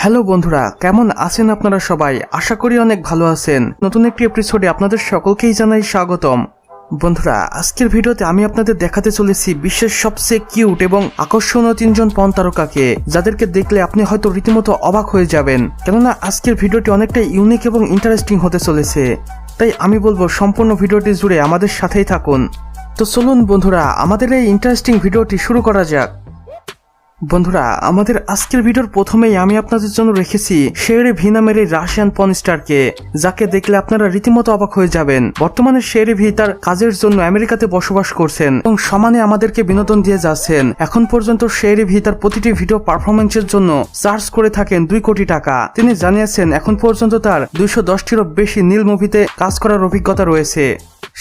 Hello বন্ধুরা, কেমন আছেন আপনারা সবাই? আশা করি অনেক ভালো আছেন। নতুন একটি এপিসোডে আপনাদের সকলকেই জানাই স্বাগতম। বন্ধুরা, আজকের ভিডিওতে আমি আপনাদের দেখাতে চলেছি বিশ্বের সবচেয়ে কিউট এবং আকর্ষণীয় তিনজন পর্ন তারকাকে, যাদেরকে দেখলে আপনি হয়তো রীতিমতো অবাক হয়ে যাবেন। কেননা আজকের ভিডিওটি অনেকটা ইউনিক এবং ইন্টারেস্টিং হতে চলেছে। তাই আমি বলবো সম্পূর্ণ ভিডিওটি জুড়ে আমাদের সাথেই থাকুন। তো চলুন বন্ধুরা, আমাদের এই ইন্টারেস্টিং ভিডিওটি শুরু করা যাক। বন্ধুরা, আমাদের আজকের ভিডিওর প্রথমেই আমি আপনাদের জন্য রেখেছি শেহরি ভি নামের এই রাশিয়ান পর্ন স্টারকে, যাকে দেখলে আপনারা রীতিমতো অবাক হয়ে যাবেন। বর্তমানে শেহরি ভি তার কাজের জন্য আমেরিকাতে বসবাস করছেন এবং সমানে আমাদেরকে বিনোদন দিয়ে যাচ্ছেন। এখন পর্যন্ত শেহরি ভি তার প্রতিটি ভিডিও পারফরমেন্সের জন্য চার্জ করে থাকেন 2 কোটি টাকা। তিনি জানিয়েছেন এখন পর্যন্ত তার 210টিরও বেশি নীল মুভিতে কাজ করার অভিজ্ঞতা রয়েছে।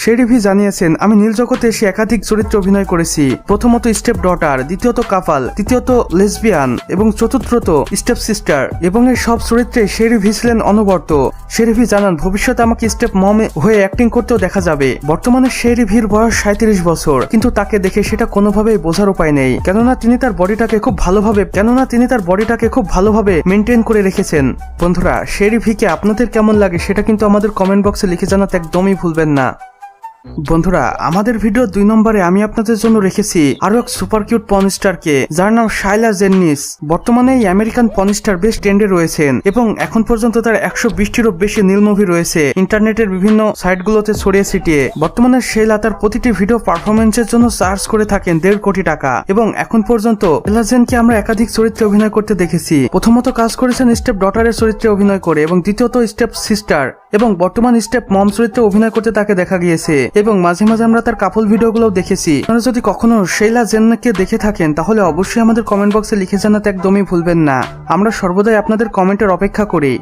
শেহরি ভি জানিয়েছেন, আমি নীল জগতে এসে একাধিক চরিত্রে অভিনয় করেছি। প্রথমত স্টেপ ডটার, দ্বিতীয়ত কাপাল, তৃতীয়ত লেসবিয়ান এবং চতুর্থত স্টেপ সিস্টার, এবং এই সব চরিত্রে শেহরি ভি ছিলেন অনবরত। শেহরি ভি জানান, ভবিষ্যতে আমাকে স্টেপ মম হয়ে অ্যাক্টিং করতেও দেখা যাবে। বর্তমানে শেহরি ভির বয়স 37 বছর, কিন্তু তাকে দেখে সেটা কোনোভাবেই বোঝার উপায় নেই, কেননা তিনি তার বডিটাকে খুব ভালোভাবে মেনটেন করে রেখেছেন। বন্ধুরা, শেহরি ভিকে আপনাদের কেমন লাগে সেটা কিন্তু আমাদের কমেন্ট বক্সে লিখে জানাতে একদমই ভুলবেন না। বন্ধুরা, আমাদের ভিডিও 2 নম্বরে আমি আপনাদের জন্য রেখেছি আরো এক সুপার কিউট পর্ন স্টারকে, যার নাম শাইলা জেন্নিস। বর্তমানে এই আমেরিকান পর্ন স্টার বেশ ট্রেন্ডে রয়েছেন এবং এখন পর্যন্ত তার 120টিরও বেশি নীল মুভি রয়েছে ইন্টারনেটের বিভিন্ন সাইটগুলোতে ছড়িয়ে ছিটিয়ে। বর্তমানে শাইলা তার প্রতিটি ভিডিও পারফরমেন্সের জন্য চার্জ করে থাকেন 1.5 কোটি টাকা এবং এখন পর্যন্ত শাইলাকে আমরা একাধিক চরিত্রে অভিনয় করতে দেখেছি। প্রথমত কাজ করেছেন স্টেপ ডটারের চরিত্রে অভিনয় করে এবং দ্বিতীয়ত স্টেপ সিস্টার এবং বর্তমান স্টেপ মম চরিত্রে অভিনয় করতে তাকে দেখা গিয়েছে এবং মাঝে মাঝে আমরা তার কাপল ভিডিওগুলো দেখেছি। আপনারা যদি কখনো শাইলা জেন্নাকে দেখে থাকেন তাহলে অবশ্যই আমাদের কমেন্ট বক্সে লিখে জানাতে একদমই ভুলবেন না। আমরা সর্বদাই আপনাদের কমেন্টের অপেক্ষা করি।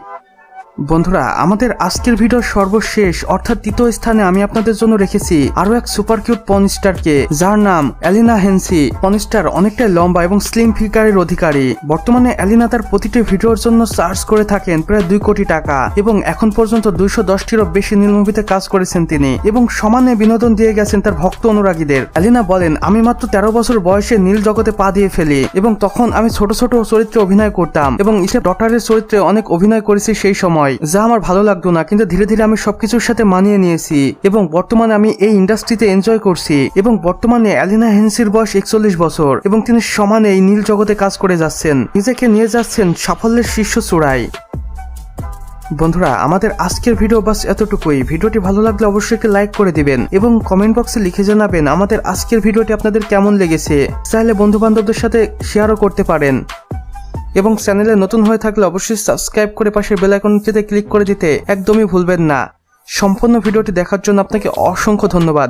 বন্ধুরা, আমাদের আজকের ভিডিওর সর্বশেষ অর্থাৎ 3য় স্থানে আমি আপনাদের জন্য রেখেছি আরো এক সুপার কিউট পর্ন স্টারকে, যার নাম অ্যালিনা হেনসি। পর্ন স্টার অনেকটাই লম্বা এবং স্লিম ফিগারের অধিকারী। বর্তমানে অ্যালিনা তার প্রতিটি ভিডিওর জন্য চার্জ করে থাকেন প্রায় 2 কোটি টাকা এবং এখন পর্যন্ত 210টিরও বেশি নীল মুভিতে কাজ করেছেন তিনি এবং সমানে বিনোদন দিয়ে গেছেন তার ভক্ত অনুরাগীদের। অ্যালিনা বলেন, আমি মাত্র 13 বছর বয়সে নীল জগতে পা দিয়ে ফেলি এবং তখন আমি ছোট ছোট চরিত্রে অভিনয় করতাম এবং স্টেপ ডটারের চরিত্রে অনেক অভিনয় করেছি সেই সময়, যা আমার ভালো লাগতো না, কিন্তু ধীরে ধীরে আমি সবকিছুর সাথে মানিয়ে নিয়েছি এবং বর্তমানে আমি এই ইন্ডাস্ট্রিতে এনজয় করছি। এবং বর্তমানে অ্যালিনা হেনসির বয়স 41 বছর এবং তিনি সমানে এই নীল জগতে কাজ করে যাচ্ছেন, নিজেকে নিয়ে যাচ্ছেন সাফল্যের শীর্ষ চূড়ায়। বন্ধুরা, আমাদের আজকের ভিডিও বাস এতটুকুই। ভিডিওটি ভালো লাগলে অবশ্যই একটা লাইক করে দিবেন এবং কমেন্ট বক্সে লিখে জানাবেন আমাদের আজকের ভিডিওটি আপনাদের কেমন লেগেছে। চাইলে বন্ধু বান্ধবদের সাথে শেয়ারও করতে পারেন এবং চ্যানেলে নতুন হয়ে থাকলে অবশ্যই সাবস্ক্রাইব করে পাশের বেল আইকনটিতে ক্লিক করে দিতে একদমই ভুলবেন না। সম্পূর্ণ ভিডিওটি দেখার জন্য আপনাকে অসংখ্য ধন্যবাদ।